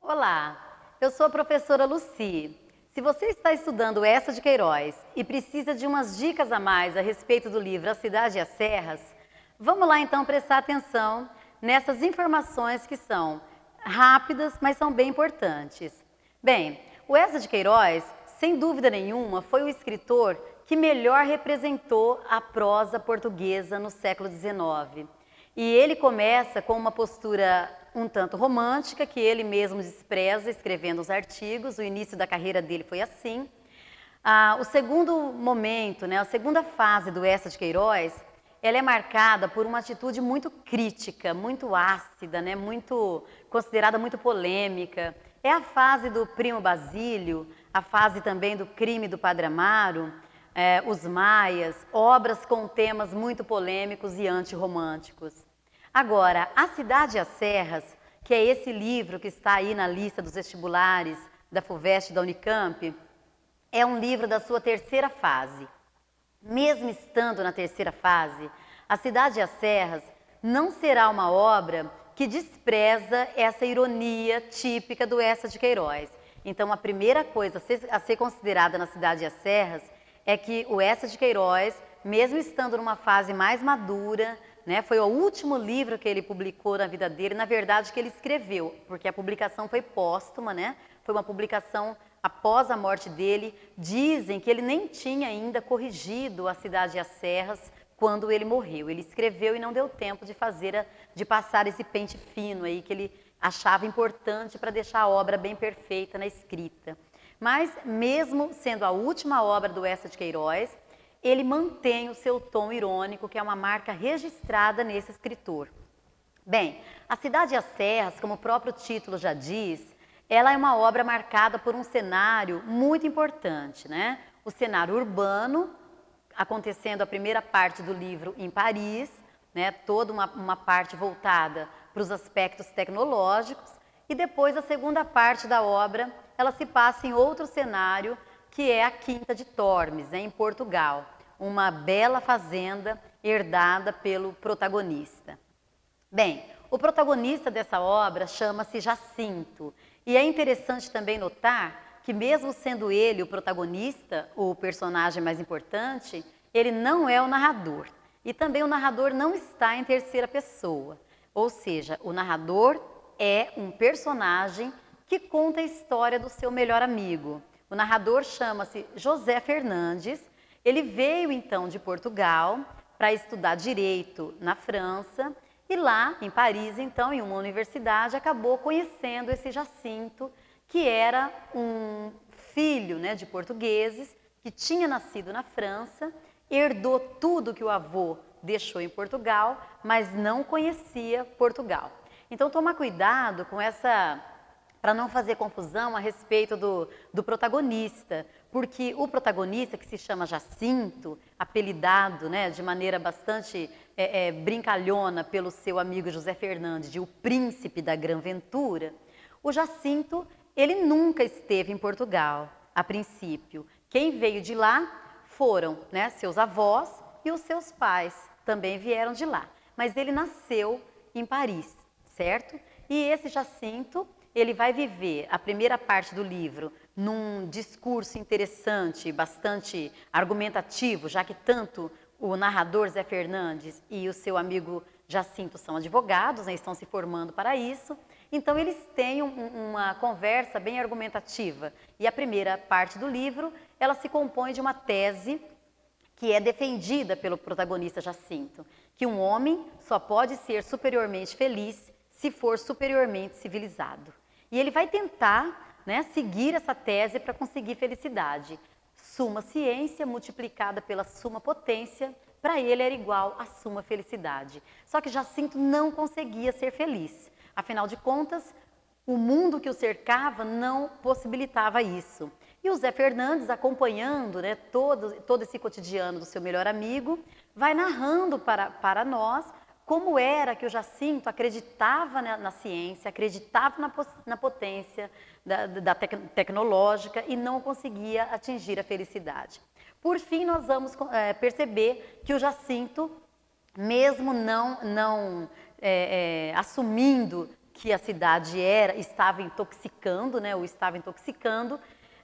Olá, eu sou a professora Lucy. Se você está estudando Eça de Queiroz e precisa de umas dicas a mais a respeito do livro A Cidade e as Serras, vamos lá então prestar atenção nessas informações que são rápidas, mas são bem importantes. Bem, o Eça de Queiroz, sem dúvida nenhuma, foi o escritor que melhor representou a prosa portuguesa no século XIX. E ele começa com uma postura um tanto romântica, que ele mesmo despreza escrevendo os artigos. O início da carreira dele foi assim. O segundo momento, a segunda fase do Eça de Queiroz, ela é marcada por uma atitude muito crítica, muito ácida, considerada muito polêmica. É a fase do Primo Basílio, a fase também do Crime do Padre Amaro, os Maias, obras com temas muito polêmicos e antirromânticos. Agora, A Cidade e as Serras, que é esse livro que está aí na lista dos vestibulares da FUVEST e da Unicamp, é um livro da sua terceira fase. Mesmo estando na terceira fase, A Cidade e as Serras não será uma obra que despreza essa ironia típica do Eça de Queiroz. Então, a primeira coisa a ser considerada na Cidade e as Serras é que o Eça de Queiroz, mesmo estando numa fase mais madura, foi o último livro que ele publicou na vida dele, na verdade que ele escreveu, porque a publicação foi póstuma, foi uma publicação após a morte dele. Dizem que ele nem tinha ainda corrigido A Cidade e as Serras quando ele morreu. Ele escreveu e não deu tempo de passar esse pente fino aí que ele achava importante para deixar a obra bem perfeita na escrita. Mas mesmo sendo a última obra do Eça de Queiroz, ele mantém o seu tom irônico, que é uma marca registrada nesse escritor. Bem, A Cidade e as Serras, como o próprio título já diz, ela é uma obra marcada por um cenário muito importante, O cenário urbano, acontecendo a primeira parte do livro em Paris, toda uma parte voltada para os aspectos tecnológicos, e depois a segunda parte da obra, ela se passa em outro cenário, que é a Quinta de Tormes, em Portugal, uma bela fazenda herdada pelo protagonista. Bem, o protagonista dessa obra chama-se Jacinto, e é interessante também notar que mesmo sendo ele o protagonista, o personagem mais importante, ele não é o narrador. E também o narrador não está em terceira pessoa, ou seja, o narrador é um personagem que conta a história do seu melhor amigo. O narrador chama-se José Fernandes. Ele veio então de Portugal para estudar direito na França e lá em Paris, então, em uma universidade, acabou conhecendo esse Jacinto, que era um filho de portugueses, que tinha nascido na França, herdou tudo que o avô deixou em Portugal, mas não conhecia Portugal. Então, tomar cuidado com para não fazer confusão a respeito do protagonista, porque o protagonista, que se chama Jacinto, apelidado de maneira bastante brincalhona pelo seu amigo José Fernandes, de o príncipe da Grã-Ventura, o Jacinto, ele nunca esteve em Portugal, a princípio. Quem veio de lá foram seus avós e os seus pais também vieram de lá. Mas ele nasceu em Paris, certo? E esse Jacinto, ele vai viver a primeira parte do livro num discurso interessante, bastante argumentativo, já que tanto o narrador Zé Fernandes e o seu amigo Jacinto são advogados, estão se formando para isso. Então, eles têm uma conversa bem argumentativa. E a primeira parte do livro, ela se compõe de uma tese que é defendida pelo protagonista Jacinto, que um homem só pode ser superiormente feliz se for superiormente civilizado. E ele vai tentar seguir essa tese para conseguir felicidade. Suma ciência multiplicada pela suma potência, para ele era igual a suma felicidade. Só que Jacinto não conseguia ser feliz. Afinal de contas, o mundo que o cercava não possibilitava isso. E o Zé Fernandes, acompanhando todo esse cotidiano do seu melhor amigo, vai narrando para nós como era que o Jacinto acreditava na ciência, acreditava na potência tecnológica e não conseguia atingir a felicidade. Por fim, nós vamos perceber que o Jacinto, mesmo não assumindo que a cidade estava intoxicando, né, ou estava intoxicando,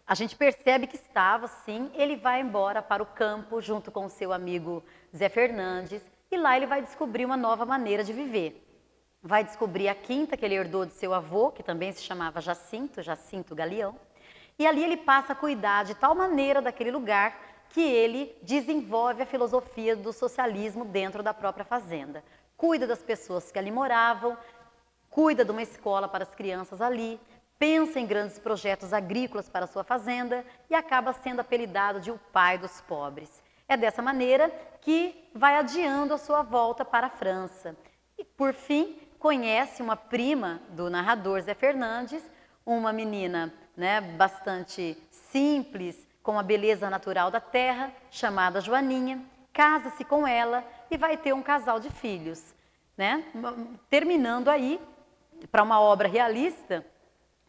a gente percebe que estava, sim. Ele vai embora para o campo junto com o seu amigo Zé Fernandes e lá ele vai descobrir uma nova maneira de viver. Vai descobrir a quinta que ele herdou de seu avô, que também se chamava Jacinto Galeão, e ali ele passa a cuidar de tal maneira daquele lugar que ele desenvolve a filosofia do socialismo dentro da própria fazenda. Cuida das pessoas que ali moravam, cuida de uma escola para as crianças ali, pensa em grandes projetos agrícolas para a sua fazenda e acaba sendo apelidado de o pai dos pobres. É dessa maneira que vai adiando a sua volta para a França. E, por fim, conhece uma prima do narrador Zé Fernandes, uma menina, né, bastante simples, com a beleza natural da terra, chamada Joaninha, casa-se com ela e vai ter um casal de filhos, né? Terminando aí, para uma obra realista,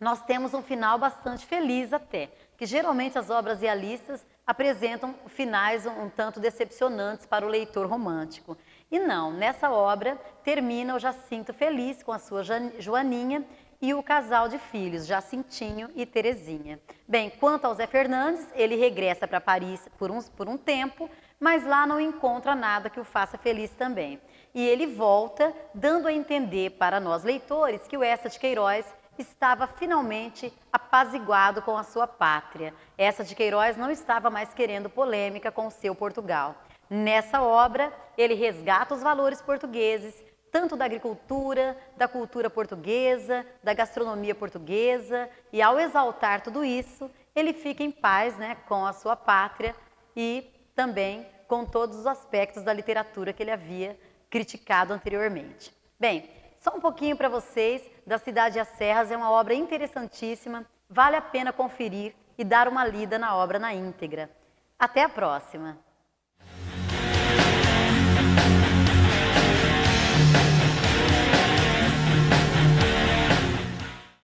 nós temos um final bastante feliz até, que geralmente as obras realistas apresentam finais um tanto decepcionantes para o leitor romântico. E não, nessa obra termina o Jacinto feliz com a sua Joaninha e o casal de filhos, Jacintinho e Terezinha. Bem, quanto ao Zé Fernandes, ele regressa para Paris por um tempo, mas lá não encontra nada que o faça feliz também. E ele volta, dando a entender para nós leitores que o Eça de Queiroz estava finalmente apaziguado com a sua pátria. Eça de Queiroz não estava mais querendo polêmica com o seu Portugal. Nessa obra, ele resgata os valores portugueses, tanto da agricultura, da cultura portuguesa, da gastronomia portuguesa, e ao exaltar tudo isso, ele fica em paz, né, com a sua pátria e também com todos os aspectos da literatura que ele havia criticado anteriormente. Bem, só um pouquinho para vocês da Cidade e as Serras, é uma obra interessantíssima, vale a pena conferir e dar uma lida na obra na íntegra. Até a próxima!